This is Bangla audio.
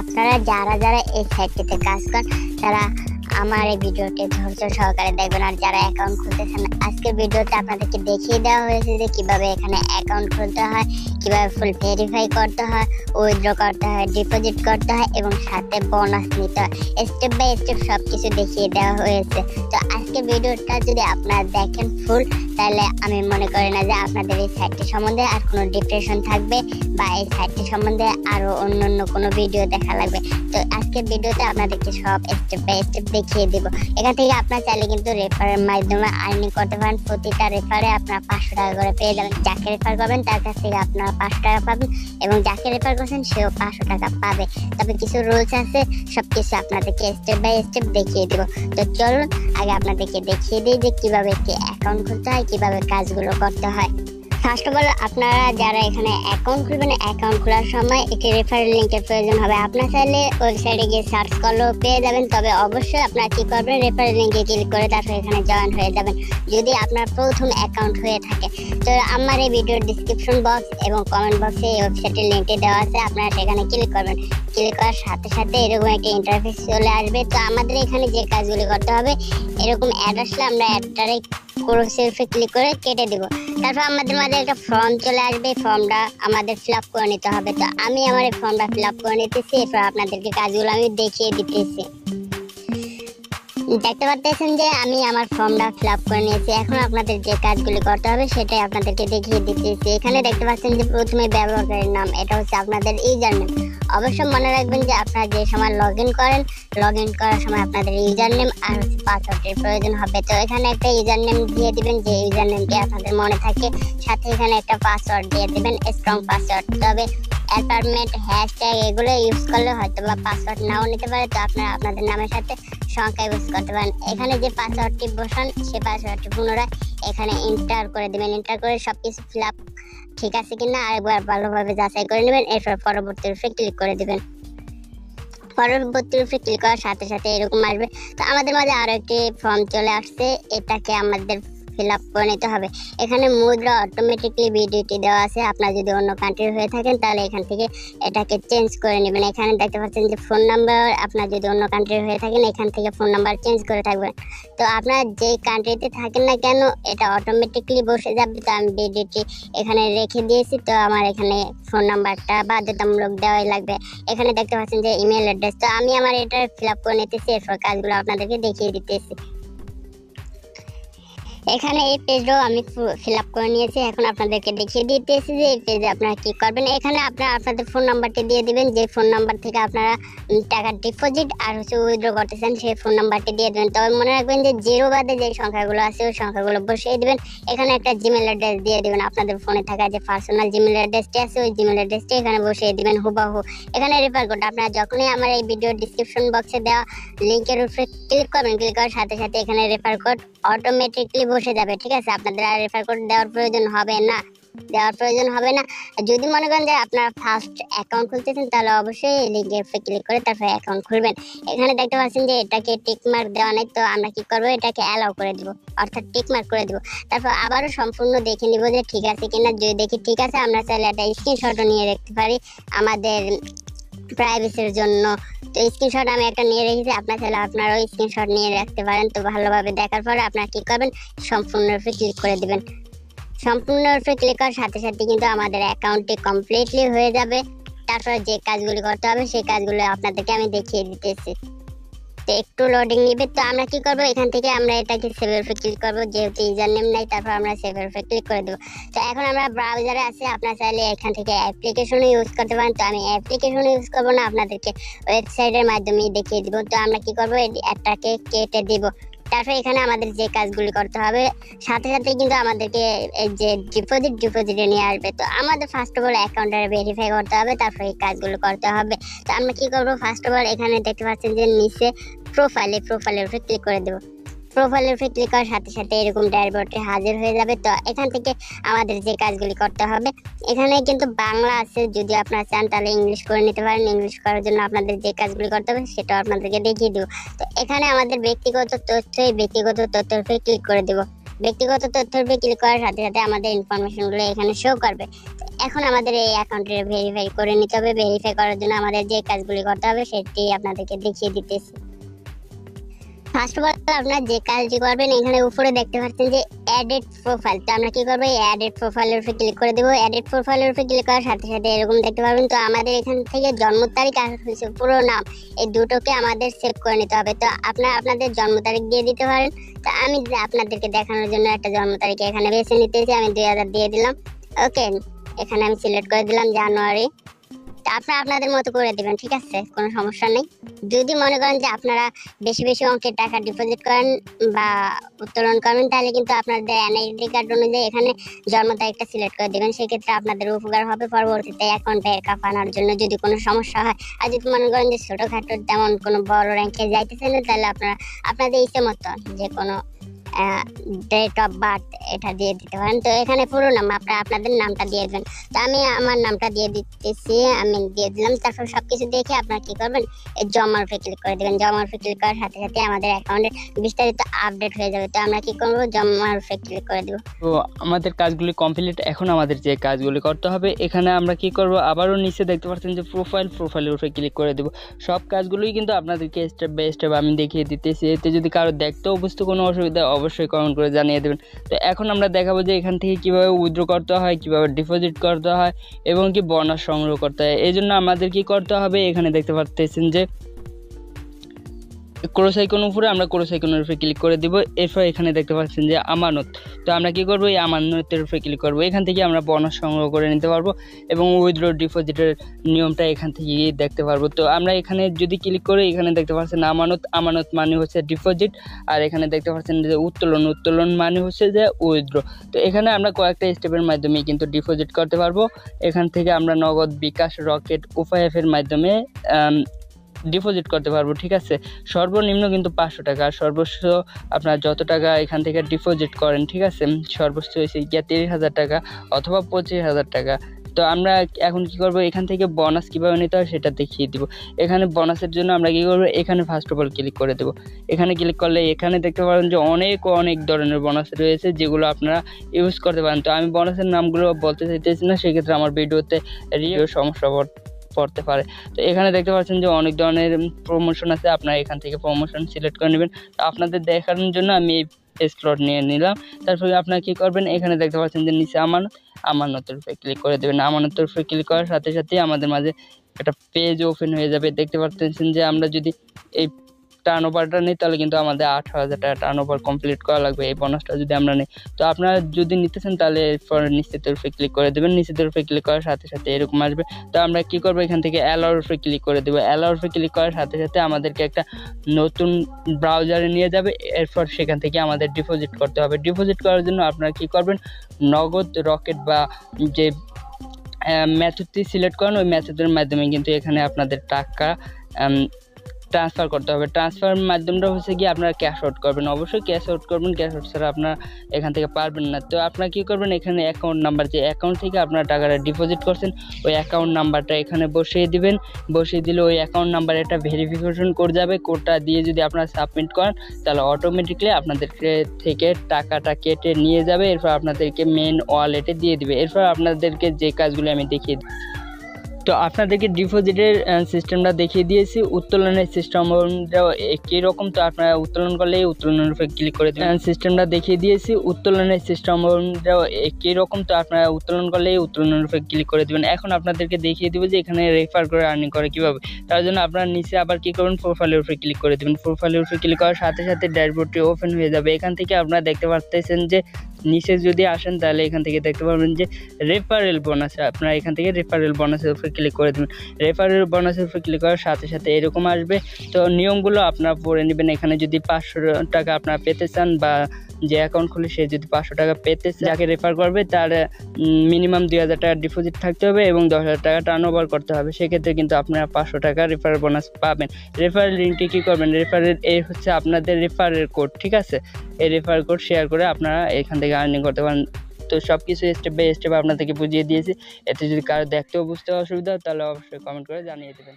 আপনারা যারা যারা এই সাইটটিতে কাজ করেন তারা আমার এই ভিডিওটি ধৈর্য সহকারে দেখবেন। আর যারা অ্যাকাউন্ট খুলতেছেন, আজকের ভিডিওতে আপনাদেরকে দেখিয়ে দেওয়া হয়েছে যে কিভাবে এখানে অ্যাকাউন্ট খুলতে হয়, কিভাবে ফুল ভেরিফাই করতে হয়, উইথড্র করতে হয়, ডিপোজিট করতে হয় এবং সাথে বোনাস নিতে হয়। স্টেপ বাই স্টেপ সব কিছু দেখিয়ে দেওয়া হয়েছে। তো আজকের ভিডিওটা যদি আপনারা দেখেন ফুল, তাহলে আমি মনে করি না যে আপনাদের এই সাইটটি সম্বন্ধে আর কোনো ডিপ্রেশন থাকবে বা এই সাইটটি সম্বন্ধে আরও অন্য কোনো ভিডিও দেখা লাগবে। তো আজকের ভিডিওতে আপনাদেরকে সব স্টেপ বাই স্টেপ দেখিয়ে দেবো। এখান থেকে আপনার চাইলে কিন্তু রেফারের মাধ্যমে আর্নিং করতে পারেন। প্রতিটা রেফারে আপনার 500 টাকা করে পেয়ে যাবেন। যাকে রেফার করবেন তার কাছ থেকে আপনারা 500 টাকা পাবেন এবং যাকে রেফার করছেন সেও 500 টাকা পাবে। তবে কিছু রুলস আছে, সব কিছু আপনাদেরকে স্টেপ বাই স্টেপ দেখিয়ে দেবো। তো চলুন আগে আপনাদেরকে দেখিয়ে দিই যে কীভাবে একটি অ্যাকাউন্ট খুলতে হয়, কীভাবে কাজগুলো করতে হয়। ফার্স্ট অফ অল আপনারা যারা এখানে অ্যাকাউন্ট খুলবেন, অ্যাকাউন্ট খোলার সময় একটি রেফারেল লিঙ্কের প্রয়োজন হবে। আপনার চাইলে ওয়েবসাইটে গিয়ে সার্চ করলেও পেয়ে যাবেন, তবে অবশ্যই আপনারা কী করবেন, রেফারেল লিঙ্কে ক্লিক করে তারপর এখানে জয়েন হয়ে যাবেন যদি আপনার প্রথম অ্যাকাউন্ট হয়ে থাকে। তো আমার এই ভিডিওর ডিসক্রিপশন বক্স এবং কমেন্ট বক্সে এই ওয়েবসাইটের লিঙ্কটি দেওয়া আছে, আপনারা সেখানে ক্লিক করবেন। ক্লিক করার সাথে সাথে এরকম একটা ইন্টারফেস চলে আসবে। তো আমাদের এখানে যে কাজগুলি করতে হবে, এরকম অ্যাড আসলে আমরা অ্যাডটারে সেলফে ক্লিক করে কেটে দেবো। তারপর আমাদের মাঝে একটা ফর্ম চলে আসবে, ফর্মটা আমাদের ফিল আপ করে নিতে হবে। তো আমি আমার এই ফর্মটা ফিল আপ করে নিতেছি, এরপর আপনাদেরকে কাজগুলো আমি দেখিয়ে দিতেছি। দেখতে পাচ্ছেন যে আমি আমার ফর্মটা ফিল আপ করে নিয়েছি। এখন আপনাদের যে কাজগুলি করতে হবে সেটাই আপনাদেরকে দেখিয়ে দিতেছি। এখানে দেখতে পাচ্ছেন যে প্রথমে ব্যবহারকারীর নাম, এটা হচ্ছে আপনাদের ইউজার নেম। অবশ্যই মনে রাখবেন যে আপনারা যে সময় লগ ইন করেন, লগ ইন করার সময় আপনাদের ইউজার নেম আর হচ্ছে পাসওয়ার্ডের প্রয়োজন হবে। তো এখানে একটা ইউজার নেম দিয়ে দিবেন, যে ইউজার নেমটি আপনাদের মনে থাকে। সাথে এখানে একটা পাসওয়ার্ড দিয়ে দিবেন, স্ট্রং পাসওয়ার্ড। তবে অ্যালফাবেট, হ্যাশট্যাগ এগুলো ইউজ করলে হয়তো বা পাসওয়ার্ড নাও নিতে পারে। তো আপনারা আপনাদের নামের সাথে সংখ্যা ইউজ করতে পারেন। এখানে যে পাসওয়ার্ডটি বসান সেই পাসওয়ার্ডটি পুনরায় এখানে এন্টার করে দেবেন। এন্টার করে সব কিছু ফিল আপ ঠিক আছে কিনা আরেকবার ভালোভাবে যাচাই করে নেবেন। এরপর পরবর্তী রূপে ক্লিক করে দেবেন। পরবর্তী রূপে ক্লিক করার সাথে সাথে এরকম আসবে। তো আমাদের মাঝে আরও একটি ফর্ম চলে আসছে, এটাকে আমাদের ফিল আপ করে নিতে হবে। এখানে মুদ্রা অটোমেটিকলি ভিডিওটি দেওয়া আছে। আপনারা যদি অন্য কান্ট্রির হয়ে থাকেন তাহলে এখান থেকে এটাকে চেঞ্জ করে নেবেন। এখানে দেখতে পাচ্ছেন যে ফোন নাম্বার, আপনারা যদি অন্য কান্ট্রির হয়ে থাকেন এখান থেকে ফোন নাম্বার চেঞ্জ করে থাকবেন। তো আপনারা যেই কান্ট্রিতে থাকেন না কেন এটা অটোমেটিকলি বসে যাবে। তো আমি ভিডিওটি এখানে রেখে দিয়েছি। তো আমার এখানে ফোন নাম্বারটা বাধ্যতামূলক দেওয়াই লাগবে। এখানে দেখতে পাচ্ছেন যে ইমেল অ্যাড্রেস। তো আমি আমার এটা ফিল আপ করে নিতেছি, এরপর কাজগুলো আপনাদেরকে দেখিয়ে দিতেছি। এখানে এই পেজটাও আমি ফিল আপ করে নিয়েছি। এখন আপনাদেরকে দেখিয়ে দিতেছি যে এই পেজে আপনারা কী করবেন। এখানে আপনারা আপনাদের ফোন নাম্বারটি দিয়ে দিবেন, যে ফোন নাম্বার থেকে আপনারা টাকা ডিপোজিট আর হচ্ছে উইথড্র করতেছেন সেই ফোন নাম্বারটি দিয়ে দেবেন। তবে মনে রাখবেন যে জিরো বাদে যে সংখ্যাগুলো আছে ওই সংখ্যাগুলো বসিয়ে দেবেন। এখানে একটা জিমেল অ্যাড্রেস দিয়ে দেবেন, আপনাদের ফোনে থাকা যে পার্সোনাল জিমেল অ্যাড্রেসটি আছে ওই জিমেল অ্যাড্রেসটি এখানে বসিয়ে দেবেন হুবাহু। এখানে রেফার কোড আপনারা যখনই আমার এই ভিডিওর ডিসক্রিপশন বক্সে দেওয়া লিঙ্কের উপরে ক্লিক করবেন, ক্লিক করার সাথে সাথে এখানে রেফার কোড অটোমেটিকলি বসে যাবে। ঠিক আছে, আপনাদের আর রেফার কোড দেওয়ার প্রয়োজন হবে না। যদি মনে করেন যে আপনারা ফার্স্ট অ্যাকাউন্ট খুলতেছেন তাহলে অবশ্যই লিঙ্কের উপরে ক্লিক করে তারপরে অ্যাকাউন্ট খুলবেন। এখানে দেখতে পাচ্ছেন যে এটাকে টিক মার্ক দেওয়া নেই। তো আমরা কি করবো, এটাকে অ্যালাউ করে দিব, অর্থাৎ টিক মার্ক করে দিব। তারপর আবারও সম্পূর্ণ দেখে নিব যে ঠিক আছে কিনা। যদি দেখি ঠিক আছে, আমরা চাইলে একটা স্ক্রিনশটও নিয়ে রাখতে পারি আমাদের প্রাইভেসির জন্য। তো স্ক্রিনশট আমি একটা নিয়ে রেখেছি, আপনার চাইলে আপনারাও স্ক্রিনশট নিয়ে রাখতে পারেন। তো ভালোভাবে দেখার পরে আপনারা কী করবেন, সম্পূর্ণরূপে ক্লিক করে দেবেন। সম্পূর্ণরূপে ক্লিক করার সাথে সাথে কিন্তু আমাদের অ্যাকাউন্টটি কমপ্লিটলি হয়ে যাবে। তারপরে যে কাজগুলি করতে হবে সেই কাজগুলো আপনাদেরকে আমি দেখিয়ে দিতেছি। তো একটু লোডিং নেবে। তো আমরা কি করব, এখান থেকে আমরা এটাকে সেভের উপরে ক্লিক করব, যেহেতু ইউজার নেম নাই। তারপর আমরা সেভের উপরে ক্লিক করে দেবো। তো এখন আমরা ব্রাউজারে আছি, আপনারা চাইলে এখান থেকে অ্যাপ্লিকেশনও ইউজ করতে পারেন। তো আমি অ্যাপ্লিকেশন ইউজ করবো না, আপনাদেরকে ওয়েবসাইটের মাধ্যমেই দেখিয়ে দিব। তো আমরা কি করবো, এটাকে কেটে দিব। তারপর এখানে আমাদের যে কাজগুলি করতে হবে সাথে সাথে কিন্তু আমাদেরকে এই যে ডিপোজিটে নিয়ে আসবে। তো আমাদের ফার্স্ট অফ অল অ্যাকাউন্টটা ভেরিফাই করতে হবে, তারপর এই কাজগুলো করতে হবে। তো আমরা কি করবো, ফার্স্ট অফ অল এখানে দেখতে পাচ্ছেন যে নিচে প্রোফাইলের উপরে ক্লিক করে দেবো। প্রোফাইলের উপরে ক্লিক করার সাথে সাথে এরকম ড্যাশবোর্ডে হাজির হয়ে যাবে। তো এখান থেকে আমাদের যে কাজগুলি করতে হবে, এখানে কিন্তু বাংলা আছে, যদি আপনারা চান তাহলে ইংলিশ করে নিতে পারেন। ইংলিশ করার জন্য আপনাদের যে কাজগুলি করতে হবে সেটা আপনাদেরকে দেখিয়ে দেবো। তো এখানে আমাদের ব্যক্তিগত তথ্যের উপরে ক্লিক করে দেবো। ব্যক্তিগত তথ্যের উপরে ক্লিক করার সাথে সাথে আমাদের ইনফরমেশনগুলো এখানে শো করবে। এখন আমাদের এই অ্যাকাউন্টে ভেরিফাই করে নিতে হবে। ভেরিফাই করার জন্য আমাদের যে কাজগুলি করতে হবে সেটি আপনাদেরকে দেখিয়ে দিতেছি। ফার্স্ট অফ অল আপনারা যে কাজটি করবেন, এখানে উপরে দেখতে পাচ্ছেন যে এডিট প্রোফাইল। তো আমরা কি করবো, এই এডিট প্রোফাইলের উপরে ক্লিক করে দেবো। এডিট প্রোফাইলের উপরে ক্লিক করার সাথে সাথে এরকম দেখতে পারবেন। তো আমাদের এখান থেকে জন্ম তারিখ আর হচ্ছে পুরো নাম, এই দুটোকে আমাদের সেভ করে নিতে হবে। তো আপনারা আপনাদের জন্ম তারিখ দিয়ে দিতে পারেন। তো আমি আপনাদেরকে দেখানোর জন্য একটা জন্ম তারিখ এখানে বেছে নিতেছি। আমি 2000 দিয়ে দিলাম। ওকে, এখানে আমি সিলেক্ট করে দিলাম জানুয়ারি। আপনারা আপনাদের মতো করে দিবেন, ঠিক আছে, কোনো সমস্যা নেই। যদি মনে করেন যে আপনারা বেশি বেশি অঙ্কের টাকা ডিপোজিট করেন বা উত্তোলন করবেন, তাহলে কিন্তু আপনাদের এনআইডি কার্ড অনুযায়ী এখানে জন্ম তারিখটা সিলেক্ট করে দিবেন। সেক্ষেত্রে আপনাদের উপকার হবে পরবর্তীতে অ্যাকাউন্টে কাপানোর জন্য যদি কোনো সমস্যা হয়। আর যদি মনে করেন যে ছোটোখাটো তেমন কোনো বড় র্যাঙ্কে যাইতেছেন না, তাহলে আপনারা আপনাদের ইচ্ছে মতো যে কোনো ডেট অফ বার্থ এটা দিয়ে দিতে পারেন। তো এখানে পুরো নাম আপনারা আপনাদের নামটা দিয়ে দেবেন। তো আমি আমার নামটা দিয়ে দিতেছি, আমি দিয়ে দিলাম। তারপর সবকিছু দেখে আপনারা কি করবেন, এই জমার উপরে ক্লিক করে দেবেন। জমার উপরে ক্লিক করার সাথে সাথে আমাদের অ্যাকাউন্টে বিস্তারিত আপডেট হয়ে যাবে। তো আমরা কি করবো, জমার উপরে ক্লিক করে দেবো। তো আমাদের কাজগুলি কমপ্লিট। এখন আমাদের যে কাজগুলি করতে হবে, এখানে আমরা কি করব, আবারও নিচে দেখতে পাচ্ছেন যে প্রোফাইলের উপরে ক্লিক করে দেবো। সব কাজগুলোই কিন্তু আপনাদেরকে স্টেপ বাই স্টেপ আমি দেখিয়ে দিতেছি। এতে যদি কারো দেখতেও বুঝতে কোনো অসুবিধা অবশ্যই কমেন্ট করে জানিয়ে দেবেন। তো এখন আমরা দেখাবো যে এখান থেকে কিভাবে উইথড্র করতে হয়, কিভাবে ডিপোজিট করতে হয় এবং কি বোনাস সংগ্রহ করতে হয়। এই জন্য আমাদের কি করতে হবে, এখানে দেখতে পাচ্ছেন যে ক্রস আইকনের উপরে আমরা ক্রস আইকনের উপরে ক্লিক করে দিব। এরপর এখানে দেখতে পাচ্ছেন যে আমানত। তো আমরা কি করব, এই আমানতের উপরে ক্লিক করব। এখান থেকে আমরা বোনাস সংগ্রহ করে নিতে পারবো এবং উইথড্র ডিপোজিটের নিয়মটা এখান থেকে দেখতে পারবো। তো আমরা এখানে যদি ক্লিক করে এখানে দেখতে পাচ্ছেন আমানত মানে হচ্ছে ডিপোজিট, আর এখানে দেখতে পাচ্ছেন যে উত্তোলন মানে হচ্ছে যে উইথড্র। তো এখানে আমরা কয়েকটা স্টেপের মাধ্যমে কিন্তু ডিপোজিট করতে পারবো। এখান থেকে আমরা নগদ, বিকাশ, রকেট, উপায়ফের মাধ্যমে ডিপোজিট করতে পারবো, ঠিক আছে। সর্বনিম্ন কিন্তু 500 টাকা, আর সর্বোচ্চ আপনার যত টাকা এখান থেকে ডিপোজিট করেন, ঠিক আছে, সর্বোচ্চ হয়েছে 30,000 টাকা অথবা 25,000 টাকা। তো আমরা এখন কি করব, এখান থেকে বোনাস কীভাবে নিতে হয় সেটা দেখিয়ে দিব। এখানে বোনাসের জন্য আমরা কী করবো, এখানে ফার্স্ট অফ অল ক্লিক করে দেবো। এখানে ক্লিক করলে এখানে দেখতে পারেন যে অনেক ধরনের বোনাস রয়েছে যেগুলো আপনারা ইউজ করতে পারেন। তো আমি বোনাসের নামগুলো বলতে চাইতেছি না, সেক্ষেত্রে আমার ভিডিওতে সমস্যা পড়তে পারে। তো এখানে দেখতে পাচ্ছেন যে অনেক ধরনের প্রমোশন আছে, আপনারা এখান থেকে প্রমোশন সিলেক্ট করে নেবেন। তো আপনাদের দেখানোর জন্য আমি এই স্লট নিয়ে নিলাম। তারপরে আপনারা কি করবেন, এখানে দেখতে পাচ্ছেন যে নিচে আমানতের উপরে ক্লিক করে দেবেন। আমানতের উপরে ক্লিক করার সাথে সাথে আমাদের মাঝে একটা পেজ ওপেন হয়ে যাবে। দেখতে পাচ্ছেন যে আমরা যদি এই টার্ন ওভারটা নিই তাহলে কিন্তু আমাদের 18,000 টাকা টার্ন ওভার কমপ্লিট করা লাগবে এই বোনাসটা যদি আমরা নিই। তো আপনারা যদি নিতে চান তাহলে এরপর নিচের উপরে ক্লিক করে দেবেন। নিচের উপরে ক্লিক করার সাথে সাথে এরকম আসবে। তো আমরা কি করবো, এখান থেকে অ্যালাউর উপরে ক্লিক করে দেবো। অ্যালাউর উপরে ক্লিক করার সাথে সাথে আমাদেরকে একটা নতুন ব্রাউজারে নিয়ে যাবে। এরপর সেখান থেকে আমাদের ডিপোজিট করতে হবে। ডিপোজিট করার জন্য আপনারা কি করবেন, নগদ, রকেট বা যে মেথডটি সিলেক্ট করেন ওই মেথডের মাধ্যমে কিন্তু এখানে আপনাদের টাকা ট্রান্সফার করতে হবে। ট্রান্সফার মাধ্যমটা হচ্ছে কি, আপনারা ক্যাশ আউট করবেন, অবশ্যই ক্যাশ আউট করবেন। ক্যাশ আউট ছাড়া আপনারা এখান থেকে পারবেন না। তো আপনারা কী করবেন, এখানে অ্যাকাউন্ট নাম্বার, যে অ্যাকাউন্ট থেকে আপনারা টাকাটা ডিপোজিট করছেন ওই অ্যাকাউন্ট নাম্বারটা এখানে বসিয়ে দিবেন। বসিয়ে দিলে ওই অ্যাকাউন্ট নাম্বারে একটা ভেরিফিকেশন কোড যাবে। কোডটা দিয়ে যদি আপনারা সাবমিট করেন তাহলে অটোমেটিকলি আপনাদের থেকে টাকাটা কেটে নিয়ে যাবে। এরপর আপনাদেরকে মেন ওয়ালেটে দিয়ে দিবে। এরপর আপনাদেরকে যে কাজগুলো আমি দেখিয়ে দিই। তো আপনাদেরকে ডিপোজিটের সিস্টেমটা দেখিয়ে দিয়েছি, উত্তোলনের সিস্টেমটাও একই রকম। তো আপনারা উত্তোলন করলে উত্তোলনের উপরে ক্লিক করে দেবেন। সিস্টেমটা দেখিয়ে দিয়েছি, উত্তোলনের সিস্টেমটাও একই রকম। তো আপনারা উত্তোলন করলে উত্তোলনের উপরে ক্লিক করে দেবেন। এখন আপনাদেরকে দেখিয়ে দেবো যে এখানে রেফার করে আর্নিং করে কীভাবে। তার জন্য আপনারা নিচে আবার কী করবেন, প্রোফাইলের উপরে ক্লিক করে দেবেন। প্রোফাইলের উপরে ক্লিক করার সাথে সাথে ড্যাশবোর্ডটি ওপেন হয়ে যাবে। এখান থেকে আপনারা দেখতে পাচ্ছেন যে নিচে যদি আসেন তাহলে এখান থেকে দেখতে পাবেন যে রেফারেল বোনাস। আপনারা এখান থেকে রেফারেল বোনাসের উপরে ক্লিক করে দেবেন। রেফারেল বোনাসের উপরে ক্লিক করার সাথে সাথে এরকম আসবে। তো নিয়মগুলো আপনারা পড়ে নেবেন। এখানে যদি 500 টাকা আপনারা পেতে চান বা যে অ্যাকাউন্ট খুলে সে যদি 500 টাকা পেতে চান, যাকে রেফার করবে তার মিনিমাম 2,000 টাকা ডিপোজিট থাকতে হবে এবং 10,000 টাকা টার্ন ওভার করতে হবে। সেক্ষেত্রে কিন্তু আপনারা 500 টাকা রেফারেল বোনাস পাবেন। রেফারেল লিঙ্কটি কী করবেন, রেফারেল এই হচ্ছে আপনাদের রেফারেল কোড, ঠিক আছে। এই রেফারেল কোড শেয়ার করে আপনারা এখান থেকে আর্নিং করতে পারেন। তো সব কিছু স্টেপ বাই স্টেপ আপনাদেরকে বুঝিয়ে দিয়েছি। এতে যদি কারো দেখতেও বুঝতে অসুবিধা হয় তাহলে অবশ্যই কমেন্ট করে জানিয়ে দেবেন।